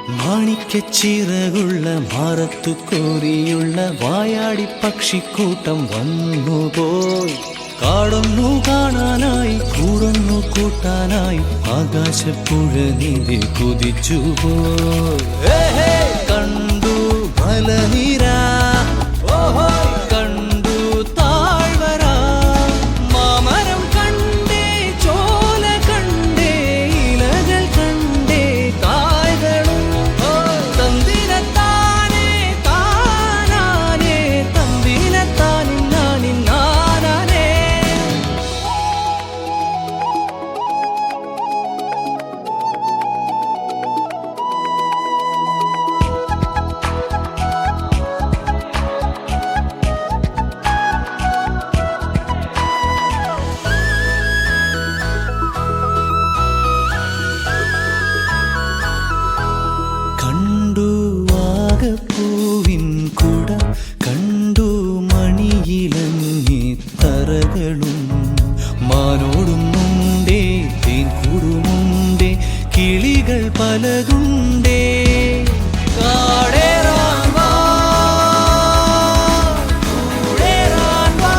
മാണിക്കച്ചിറകുള്ള മാറത്തു കോരിയുള്ള വായാടി പക്ഷിക്കൂട്ടം വന്നുപോയി. കാടൊന്നു കാണാനായി കൂടൊന്നു കൂട്ടാനായി ആകാശപ്പുഴ നീതി കുതിച്ചുപോയി. കണ്ടു മലനിര, കണ്ടു താഴ്വര, മാമരം കണ്ടേ, ചോല കണ്ടേ, ഇലകൾ കണ്ടേ, കായ്കളും തന്തിരത്താനേ താനാനേ, തന്തിരത്താനിന്നാനിന്നാനേ. കണ്ടു വാഗപ്പൂവിൻ കുട, കണ്ടു മണിയിലങ്ങി തറകളും, മാനോടുമുണ്ടേ തേൻ കൂടുമുണ്ടേ, കിളികൾ പലതുണ്ടേ. കാടേറാൻ വാ, കൂടേറാൻ വാ,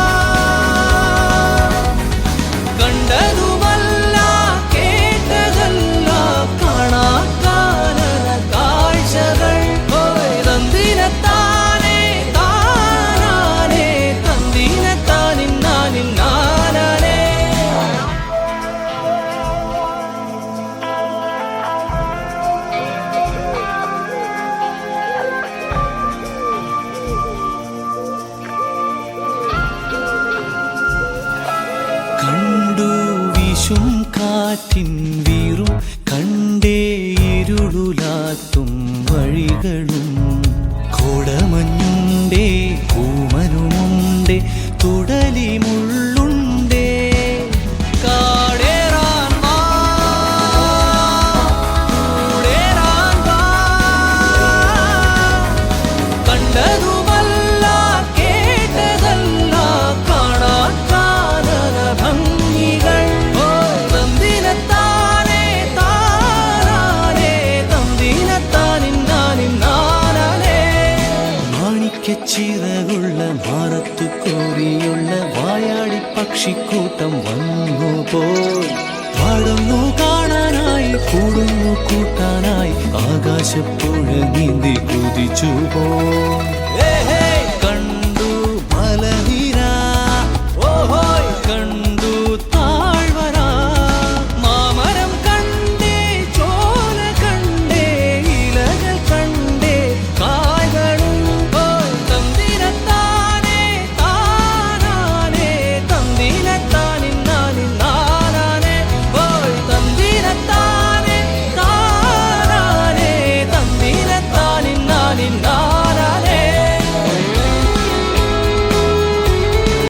കണ്ടതുമല്ല കേട്ടതല്ല കാണാക്കാനന കാഴ്ചകൾ. തന്തിരത്താനേ താനാനേ, തന്തിരത്താനിന്നാനിന്നാനേ. കണ്ടു വീശും കാറ്റിൻ വീറും, കണ്ടേ ഇരുളുലാത്തും വഴികളും, കോടമഞ്ഞുണ്ടേ കൂമനുമുണ്ടേ, തുടലി മുള്ളുണ്ടേ. കാടേറാൻ വാ, കൂടേറാൻ വാ, കണ്ടതുമല്ല കേട്ടതല്ല കാണാക്കാനന ഭംഗികൾ. തന്തിരത്താനേ താനാനേ, തന്തിരത്താനിന്നാനിന്നാനേ. മാണിക്കച്ചിറകുള്ള മാറത്തു കോരിയുള്ള വായാടി പക്ഷിക്കൂട്ടം വന്നുപോയി. പാടുന്നു കാണാനായി കൂടുന്നു കൂട്ടാനായി ആകാശപ്പുഴ നീന്തി കുതിച്ചുപോയി.